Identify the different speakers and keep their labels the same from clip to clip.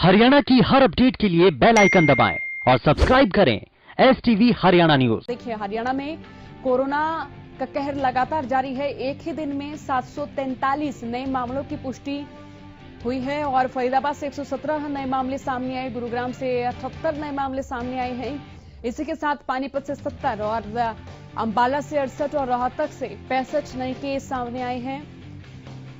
Speaker 1: हरियाणा की हर अपडेट के लिए बेल आइकन दबाएं और सब्सक्राइब करें STV हरियाणा न्यूज।
Speaker 2: देखिए, हरियाणा में कोरोना का कहर लगातार जारी है। एक ही दिन में 743 नए मामलों की पुष्टि हुई है और फरीदाबाद से 117 नए मामले सामने आए, गुरुग्राम से 78 नए मामले सामने आए हैं। इसी के साथ पानीपत से 70 और अंबाला से 68 और रोहतक से 65 नए केस सामने आए हैं।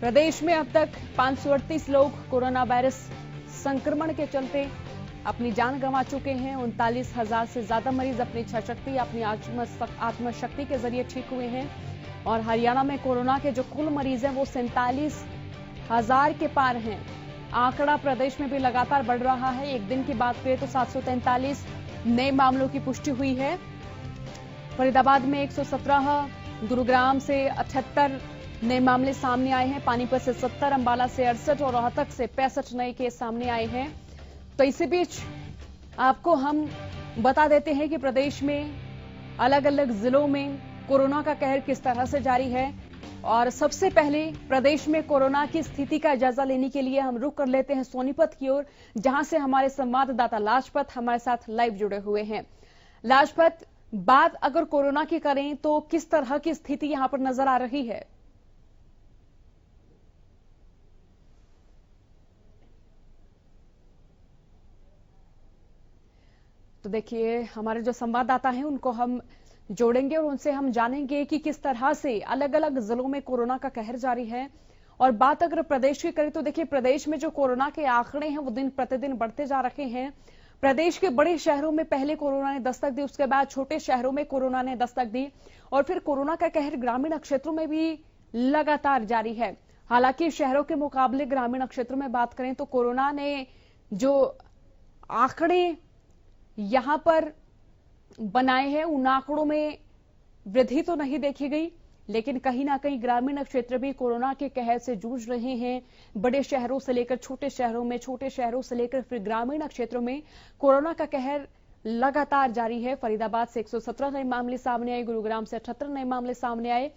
Speaker 2: प्रदेश में अब तक 538 लोग कोरोना वायरस संक्रमण के चलते अपनी जान गंवा चुके हैं। 39,000 से ज्यादा मरीज अपनी इच्छा शक्ति, अपनी आत्मशक्ति के जरिए ठीक हुए हैं और हरियाणा में कोरोना के जो कुल मरीज हैं वो 47,000 के पार हैं। आंकड़ा प्रदेश में भी लगातार बढ़ रहा है। एक दिन की बात करें तो 743 नए मामलों की पुष्टि हुई है। फरीदाबाद में 117, गुरुग्राम से 78 नए मामले सामने आए हैं। पानीपत से 70, अंबाला से 68 और रोहतक से 65 नए केस सामने आए हैं। तो इसी बीच आपको हम बता देते हैं कि प्रदेश में अलग अलग जिलों में कोरोना का कहर किस तरह से जारी है। और सबसे पहले प्रदेश में कोरोना की स्थिति का जायजा लेने के लिए हम रुख कर लेते हैं सोनीपत की ओर, जहां से हमारे संवाददाता लाजपत हमारे साथ लाइव जुड़े हुए हैं। लाजपत, बात अगर कोरोना की करें तो किस तरह की स्थिति यहां पर नजर आ रही है? तो देखिए, हमारे जो संवाददाता हैं उनको हम जोड़ेंगे और उनसे हम जानेंगे कि किस तरह से अलग अलग जिलों में कोरोना का कहर जारी है। और बात अगर प्रदेश की करें तो देखिए, प्रदेश में जो कोरोना के आंकड़े हैं वो दिन प्रतिदिन बढ़ते जा रहे हैं। प्रदेश के बड़े शहरों में पहले कोरोना ने दस्तक दी, उसके बाद छोटे शहरों में कोरोना ने दस्तक दी और फिर कोरोना का कहर ग्रामीण क्षेत्रों में भी लगातार जारी है। हालांकि शहरों के मुकाबले ग्रामीण क्षेत्रों में बात करें तो कोरोना ने जो आंकड़े यहां पर बनाए हैं उन आंकड़ों में वृद्धि तो नहीं देखी गई, लेकिन कहीं ना कहीं ग्रामीण क्षेत्र भी कोरोना के कहर से जूझ रहे हैं। बड़े शहरों से लेकर छोटे शहरों में, छोटे शहरों से लेकर फिर ग्रामीण क्षेत्रों में कोरोना का कहर लगातार जारी है। फरीदाबाद से 117 नए मामले सामने आए, गुरुग्राम से 78 नए मामले सामने आए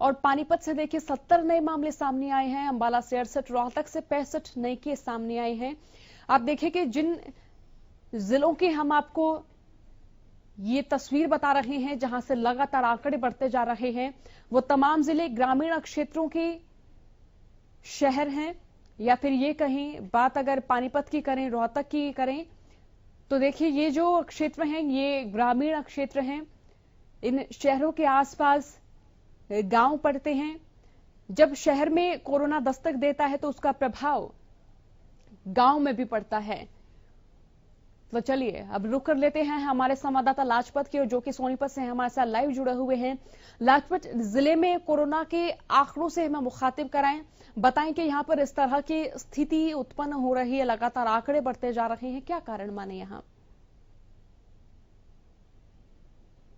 Speaker 2: और पानीपत से देखिए 70 नए मामले सामने आए हैं। अंबाला से 68, रोहतक से 65 नए केस सामने आए हैं। आप देखिए कि जिन जिलों की हम आपको ये तस्वीर बता रहे हैं जहां से लगातार आंकड़े बढ़ते जा रहे हैं, वो तमाम जिले ग्रामीण क्षेत्रों के शहर हैं। या फिर ये कहीं बात अगर पानीपत की करें, रोहतक की करें तो देखिए ये जो क्षेत्र हैं ये ग्रामीण क्षेत्र हैं। इन शहरों के आसपास गांव पड़ते हैं। जब शहर में कोरोना दस्तक देता है तो उसका प्रभाव गांव में भी पड़ता है। तो चलिए अब रुक कर लेते हैं हमारे संवाददाता लाजपत की, जो कि सोनीपत से हमारे साथ लाइव जुड़े हुए हैं। लाजपत, जिले में कोरोना के आंकड़ों से हमें मुखातिब कराएं, बताएं कि यहां पर इस तरह की स्थिति उत्पन्न हो रही है, लगातार आंकड़े बढ़ते जा रहे हैं, क्या कारण माने यहां?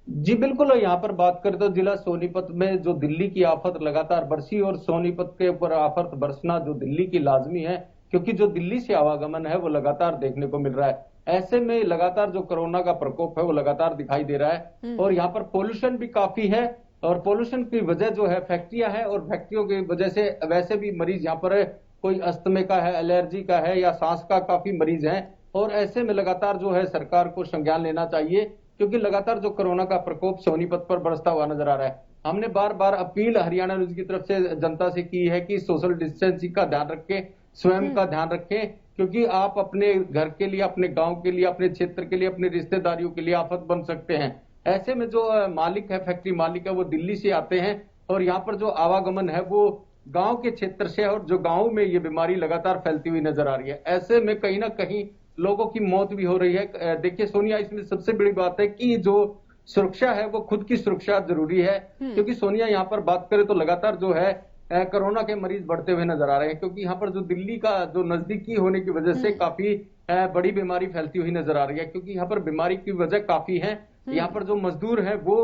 Speaker 3: जी बिल्कुल, यहाँ पर बात करें तो जिला सोनीपत में जो दिल्ली की आफत लगातार बरसी और सोनीपत के ऊपर आफत बरसना जो दिल्ली की लाजमी है, क्योंकि जो दिल्ली से आवागमन है वो लगातार देखने को मिल रहा है। ऐसे में लगातार जो कोरोना का प्रकोप है वो लगातार दिखाई दे रहा है और यहाँ पर पोल्यूशन भी काफी है और पोल्यूशन की वजह जो है फैक्ट्रियां हैं और फैक्ट्रियों की वजह से वैसे भी मरीज यहाँ पर कोई अस्थमे का है, एलर्जी का है या सांस का काफी मरीज हैं और ऐसे में लगातार जो है सरकार को संज्ञान लेना चाहिए, क्योंकि लगातार जो कोरोना का प्रकोप सोनीपत पर बरसता हुआ नजर आ रहा है। हमने बार बार अपील हरियाणा न्यूज की तरफ से जनता से की है कि सोशल डिस्टेंसिंग का ध्यान रखें, स्वयं का ध्यान रखें, क्योंकि आप अपने घर के लिए, अपने गांव के लिए, अपने क्षेत्र के लिए, अपनी रिश्तेदारियों के लिए आफत बन सकते हैं। ऐसे में जो मालिक है, फैक्ट्री मालिक है, वो दिल्ली से आते हैं और यहाँ पर जो आवागमन है वो गांव के क्षेत्र से और जो गांव में ये बीमारी लगातार फैलती हुई नजर आ रही है। ऐसे में कहीं ना कहीं लोगों की मौत भी हो रही है। देखिए सोनिया, इसमें सबसे बड़ी बात है कि जो सुरक्षा है वो खुद की सुरक्षा जरूरी है, क्योंकि सोनिया यहाँ पर बात करें तो लगातार जो है कोरोना के मरीज बढ़ते हुए नजर आ रहे हैं, क्योंकि यहाँ पर जो दिल्ली का जो नजदीकी होने की वजह से काफी बड़ी बीमारी फैलती हुई नजर आ रही है, क्योंकि यहाँ पर बीमारी की वजह काफी है। यहाँ पर जो मजदूर है वो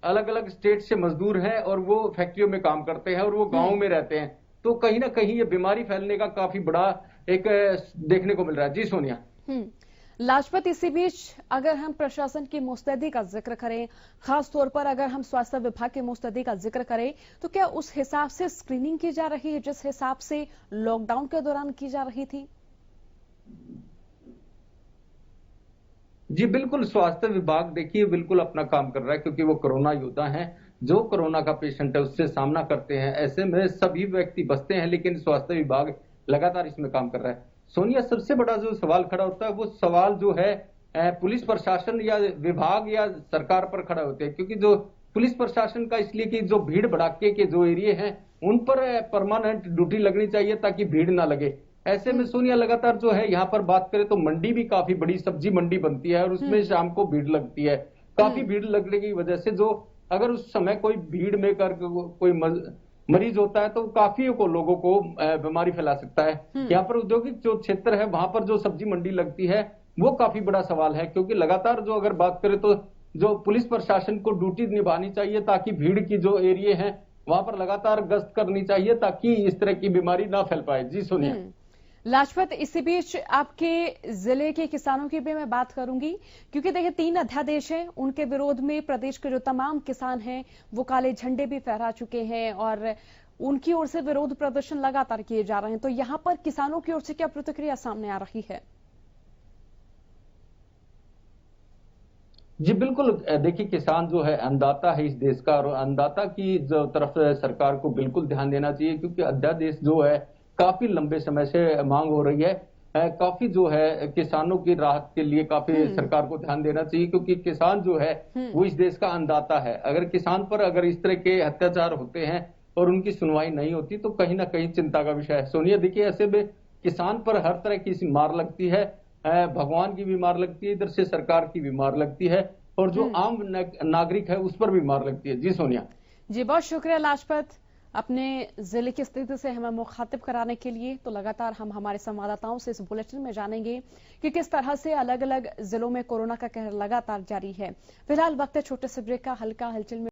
Speaker 3: अलग अलग स्टेट से मजदूर हैं और वो फैक्ट्रियों में काम करते हैं और वो गाँव में रहते हैं, तो कहीं ना कहीं ये बीमारी फैलने का काफी बड़ा एक देखने को मिल रहा है। जी सोनिया।
Speaker 2: लाजपत, इसी बीच अगर हम प्रशासन की मुस्तैदी का जिक्र करें, खास तौर पर अगर हम स्वास्थ्य विभाग की मुस्तैदी का जिक्र करें, तो क्या उस हिसाब से स्क्रीनिंग की जा रही है जिस हिसाब से लॉकडाउन के दौरान की जा रही थी?
Speaker 3: जी बिल्कुल, स्वास्थ्य विभाग देखिए बिल्कुल अपना काम कर रहा है, क्योंकि वो कोरोना योद्धा हैं। जो कोरोना का पेशेंट है उससे सामना करते हैं, ऐसे में सभी व्यक्ति बचते हैं, लेकिन स्वास्थ्य विभाग लगातार इसमें काम कर रहा है। सोनिया, सबसे बड़ा जो सवाल खड़ा होता है वो सवाल जो है पुलिस प्रशासन या विभाग या सरकार पर खड़ा होते हैं, क्योंकि जो पुलिस प्रशासन का इसलिए कि जो भीड़ भड़ाके के जो एरिया हैं उन पर परमानेंट ड्यूटी लगनी चाहिए ताकि भीड़ ना लगे। ऐसे में सोनिया लगातार जो है यहाँ पर बात करें तो मंडी भी काफी बड़ी सब्जी मंडी बनती है और उसमें शाम को भीड़ लगती है। काफी भीड़ लगने की वजह से जो अगर उस समय कोई भीड़ में कर कोई मरीज होता है तो काफी को लोगों को बीमारी फैला सकता है। यहाँ पर औद्योगिक जो क्षेत्र है वहां पर जो सब्जी मंडी लगती है वो काफी बड़ा सवाल है, क्योंकि लगातार जो अगर बात करें तो जो पुलिस प्रशासन को ड्यूटी निभानी चाहिए ताकि भीड़ की जो एरिया है वहां पर लगातार गश्त करनी चाहिए ताकि इस तरह की बीमारी ना फैल पाए। जी सोनिया।
Speaker 2: लाजपत, इसी बीच आपके जिले के किसानों की भी मैं बात करूंगी, क्योंकि देखिए 3 अध्यादेश हैं, उनके विरोध में प्रदेश के जो तमाम किसान हैं वो काले झंडे भी फहरा चुके हैं और उनकी ओर से विरोध प्रदर्शन लगातार किए जा रहे हैं। तो यहां पर किसानों की ओर से क्या प्रतिक्रिया सामने आ रही है?
Speaker 3: जी बिल्कुल, देखिए किसान जो है अन्नदाता है इस देश का, और अन्नदाता की जो तरफ सरकार को बिल्कुल ध्यान देना चाहिए, क्योंकि अध्यादेश जो है काफी लंबे समय से मांग हो रही है। काफी जो है किसानों की राहत के लिए काफी सरकार को ध्यान देना चाहिए, क्योंकि किसान जो है वो इस देश का अन्नदाता है। अगर किसान पर अगर इस तरह के अत्याचार होते हैं और उनकी सुनवाई नहीं होती तो कहीं ना कहीं चिंता का विषय है। सोनिया, देखिए ऐसे में किसान पर हर तरह की मार लगती है, भगवान की भी मार लगती है, इधर से सरकार की भी मार लगती है, और जो आम नागरिक है उस पर भी मार लगती है। जी सोनिया।
Speaker 2: जी बहुत शुक्रिया लाजपत, अपने जिले की स्थिति से हमें मुखातिब कराने के लिए। तो लगातार हम हमारे संवाददाताओं से इस बुलेटिन में जानेंगे कि किस तरह से अलग अलग जिलों में कोरोना का कहर लगातार जारी है। फिलहाल वक्त है छोटे से ब्रेक का। हल्का हलचल में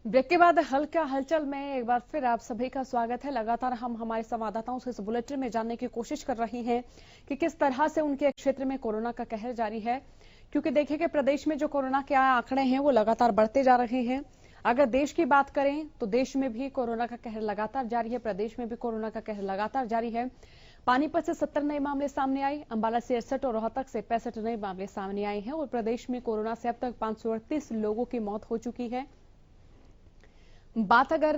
Speaker 2: ब्रेक के बाद हल्का हलचल में एक बार फिर आप सभी का स्वागत है। लगातार हम हमारे संवाददाताओं से इस बुलेटिन में जानने की कोशिश कर रहे हैं कि किस तरह से उनके क्षेत्र में कोरोना का कहर जारी है, क्योंकि देखिए कि प्रदेश में जो कोरोना के आंकड़े हैं वो लगातार बढ़ते जा रहे हैं। अगर देश की बात करें तो देश में भी कोरोना का कहर लगातार जारी है, प्रदेश में भी कोरोना का कहर लगातार जारी है। पानीपत से 70 नए मामले सामने आए, अंबाला से 68 और रोहतक से 65 नए मामले सामने आए हैं और प्रदेश में कोरोना से अब तक 538 लोगों की मौत हो चुकी है। बात अगर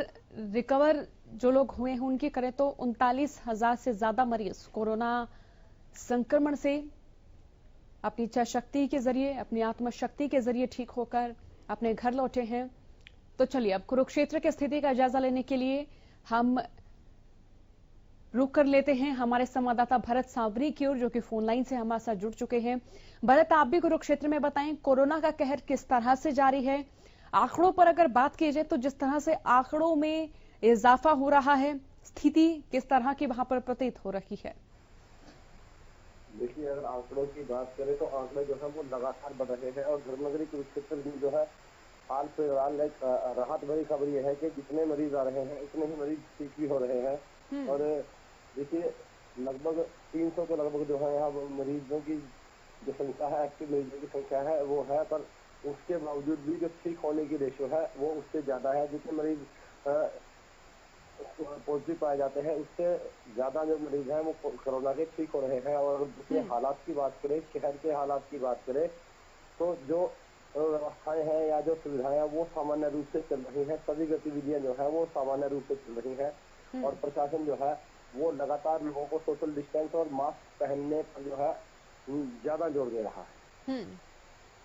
Speaker 2: रिकवर जो लोग हुए हैं उनकी करें तो 39,000 से ज्यादा मरीज कोरोना संक्रमण से अपनी इच्छा शक्ति के जरिए, अपनी आत्मशक्ति के जरिए ठीक होकर अपने घर लौटे हैं। तो चलिए अब कुरुक्षेत्र की स्थिति का जायजा लेने के लिए हम रुक कर लेते हैं हमारे संवाददाता भरत सांवरी की ओर, जो कि फोन लाइन से हमारे साथ जुड़ चुके हैं। भरत, आप भी कुरुक्षेत्र में बताएं कोरोना का कहर किस तरह से जारी है। आंकड़ों पर अगर बात की जाए तो जिस तरह से आंकड़ों में इजाफा हो रहा है, स्थिति किस तरह की वहां पर प्रतीत हो रही है?
Speaker 4: देखिए, अगर आंकड़ों की बात करें तो आंकड़े जो है वो लगातार बढ़ रहे हैं और धर्मनगरी कुरुक्षेत्र में जो है हाल फिलहाल राहत भरी खबर यह है कि जितने मरीज आ रहे हैं उतने ही मरीज ठीक भी हो रहे हैं। और देखिए लगभग 300 के लगभग जो है यहाँ मरीजों की जो संख्या है, एक्टिव मरीजों की संख्या है वो है, पर उसके बावजूद भी जो ठीक होने की रेशियो है वो उससे ज्यादा है। जितने मरीज पॉजिटिव पाए जाते हैं उससे ज्यादा जो मरीज हैं वो कोरोना के ठीक हो रहे हैं। और दूसरे हालात की बात करें, शहर के हालात की बात करें तो जो व्यवस्थाएं हैं या जो सुविधाएं हैं वो सामान्य रूप से चल रही हैं, सभी गतिविधियां जो है वो सामान्य रूप से चल रही हैं और प्रशासन जो है वो लगातार लोगों को सोशल डिस्टेंस और मास्क पहनने पर जो है ज्यादा जोर दे रहा है।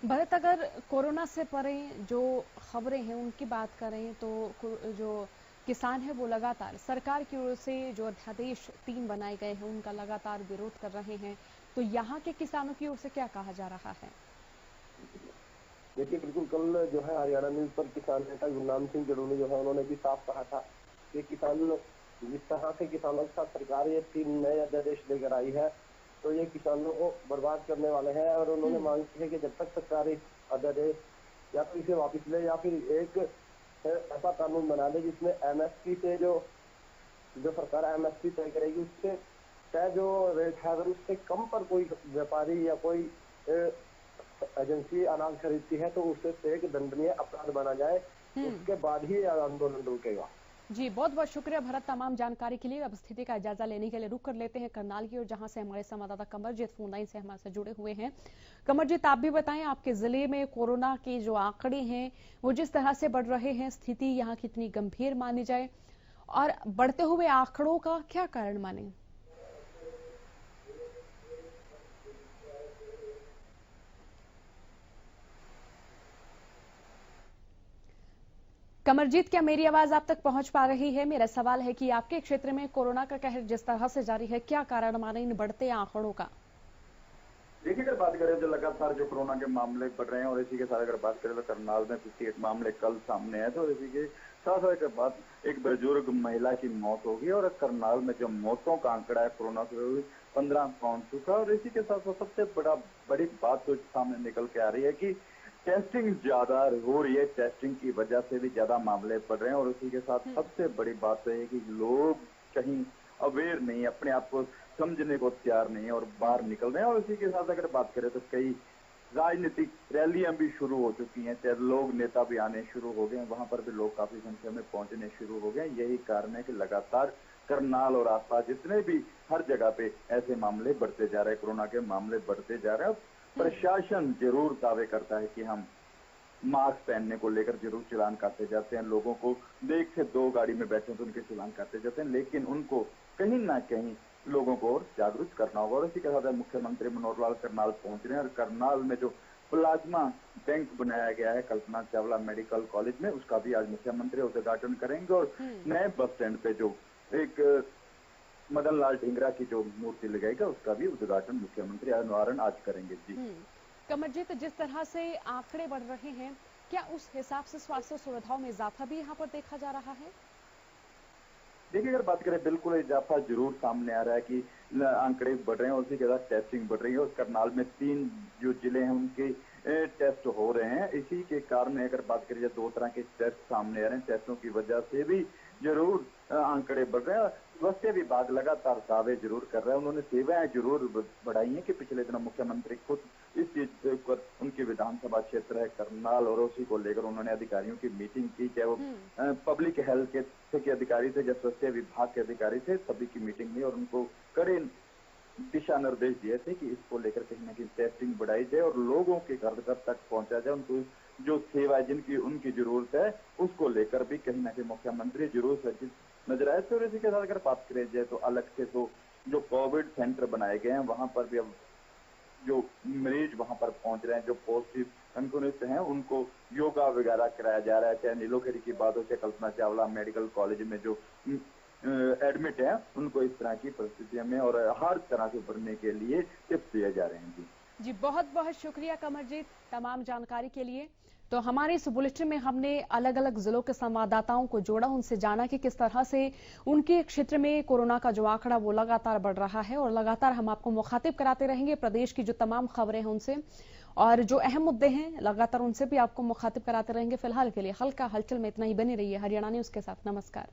Speaker 2: भरत, अगर कोरोना से परे जो खबरें हैं उनकी बात करें तो जो किसान है वो लगातार सरकार की ओर से जो अध्यादेश 3 बनाए गए हैं उनका लगातार विरोध कर रहे हैं, तो यहाँ के किसानों की ओर से क्या कहा जा रहा है?
Speaker 4: देखिए, बिल्कुल कल जो है हरियाणा न्यूज पर किसान नेता गुरनाम सिंह जड़ोनी जो है उन्होंने भी साफ कहा था कि किसान जिस तरह से किसानों के साथ सरकार ये 3 नए अध्यादेश लेकर आई है तो ये किसानों को बर्बाद करने वाले हैं। और उन्होंने मांग की है कि जब तक सरकार इस अध्यादेश या तो इसे वापस ले या फिर एक ऐसा कानून बना दे जिसमें एमएसपी से जो सरकार एमएसपी तय करेगी उससे तय जो रेट है अगर उससे कम पर कोई व्यापारी या कोई एजेंसी अनाज खरीदती है तो उससे एक दंडनीय अपराध बना जाए, उसके बाद ही आंदोलन रुकेगा।
Speaker 2: जी बहुत बहुत शुक्रिया भरत, तमाम जानकारी के लिए। अब स्थिति का जायजा लेने के लिए रुक कर लेते हैं करनाल की ओर, जहां से हमारे संवाददाता कमरजीत फोन लाइन से हमारे साथ जुड़े हुए हैं। कमरजीत, आप भी बताएं, आपके जिले में कोरोना के जो आंकड़े हैं वो जिस तरह से बढ़ रहे हैं, स्थिति यहाँ कितनी गंभीर मानी जाए और बढ़ते हुए आंकड़ों का क्या कारण माने? कमरजीत, क्या मेरी आवाज आप तक पहुंच पा रही है? मेरा सवाल है कि आपके क्षेत्र में कोरोना का कहर जिस तरह से जारी है, क्या कारण माने इन बढ़ते आंकड़ों का?
Speaker 5: देखिए, अगर बात करें जो लगातार जो कोरोना के मामले बढ़ रहे हैं और इसी के साथ अगर बात करें तो करनाल में 58 मामले कल सामने आए थे और इसी के साथ साथ के बाद एक बुजुर्ग महिला की मौत हो गई और करनाल में जो मौतों का आंकड़ा है कोरोना से 15 पहुंच चुका। और इसी के साथ सबसे बड़ी बात तो सामने निकल के आ रही है कि टेस्टिंग ज्यादा हो रही है, टेस्टिंग की वजह से भी ज्यादा मामले बढ़ रहे हैं। और इसी के साथ सबसे बड़ी बात तो है कि लोग कहीं अवेयर नहीं, अपने आप को समझने को तैयार नहीं है और बाहर निकल रहे हैं। और इसी के साथ अगर बात करें तो कई राजनीतिक रैलियां भी शुरू हो चुकी हैं, लोग नेता भी आने शुरू हो गए हैं, वहां पर भी लोग काफी संख्या में पहुंचने शुरू हो गए हैं। यही कारण है कि लगातार करनाल और आसपास जितने भी हर जगह पे ऐसे मामले बढ़ते जा रहे हैं, कोरोना के मामले बढ़ते जा रहे हैं। प्रशासन जरूर दावे करता है कि हम मास्क पहनने को लेकर जरूर चालान काटे जाते हैं, लोगों को देख से 2 गाड़ी में बैठे तो उनके चालान काटे जाते हैं, लेकिन उनको कहीं ना कहीं लोगों को और जागरूक करना होगा। और इसी के साथ मुख्यमंत्री मनोहर लाल करनाल पहुंच रहे हैं और करनाल में जो प्लाज्मा बैंक बनाया गया है कल्पना चावला मेडिकल कॉलेज में, उसका भी आज मुख्यमंत्री उद्घाटन करेंगे। और नए बस स्टैंड पे जो एक मदन लाल ढींगरा की जो मूर्ति लगाएगा उसका भी उद्घाटन मुख्यमंत्री अनावरण आज करेंगे। जी
Speaker 2: कमरजीत, जिस तरह से आंकड़े बढ़ रहे हैं, क्या उस हिसाब से स्वास्थ्य सुविधाओं में इजाफा भी यहाँ पर देखा जा रहा है?
Speaker 5: देखिए, अगर बात करें बिल्कुल इजाफा जरूर सामने आ रहा है कि आंकड़े बढ़ रहे हैं और उसी के साथ टेस्टिंग बढ़ रही है। और करनाल में 3 जो जिले हैं उनके टेस्ट हो रहे हैं। इसी के कारण अगर बात करें 2 तरह के टेस्ट सामने आ रहे हैं, टेस्टों की वजह से भी जरूर आंकड़े बढ़ रहे हैं। स्वास्थ्य विभाग लगातार दावे जरूर कर रहा है, उन्होंने सेवाएं जरूर बढ़ाई हैं कि पिछले दिनों मुख्यमंत्री खुद इस चीज पर उनके विधानसभा क्षेत्र है करनाल और उसी को लेकर उन्होंने अधिकारियों की मीटिंग की, चाहे वो पब्लिक हेल्थ के अधिकारी थे या स्वास्थ्य विभाग के अधिकारी थे, सभी की मीटिंग हुई और उनको कड़े दिशा निर्देश दिए थे कि इसको लेकर कहीं ना कहीं टेस्टिंग बढ़ाई जाए और लोगों के घर घर तक पहुंचा जाए, उनको जो सेवा जिनकी उनकी जरूरत है उसको लेकर भी कहीं ना कहीं मुख्यमंत्री जरूर सचेत नजर आए थे। और इसी के साथ अगर बात करें जाए तो अलग से तो जो कोविड सेंटर बनाए गए हैं वहां पर भी अब जो मरीज वहां पर पहुंच रहे हैं, जो पॉजिटिव संक्रमित हैं उनको योगा वगैरह कराया जा रहा है, चाहे नीलोखेरी की बात हो, चाहे कल्पना चावला मेडिकल कॉलेज में जो एडमिट है उनको इस तरह की परिस्थितियों में और हर तरह से उभरने के लिए टिप्स दिए जा रहे हैं।
Speaker 2: जी बहुत बहुत शुक्रिया कमरजीत, तमाम जानकारी के लिए। तो हमारे इस बुलेटिन में हमने अलग अलग जिलों के संवाददाताओं को जोड़ा, उनसे जाना कि किस तरह से उनके क्षेत्र में कोरोना का जो आंकड़ा वो लगातार बढ़ रहा है और लगातार हम आपको मुखातिब कराते रहेंगे प्रदेश की जो तमाम खबरें हैं उनसे, और जो अहम मुद्दे हैं लगातार उनसे भी आपको मुखातिब कराते रहेंगे। फिलहाल के लिए हल्का हलचल में इतना ही, बनी रही है हरियाणा न्यूज के साथ। नमस्कार।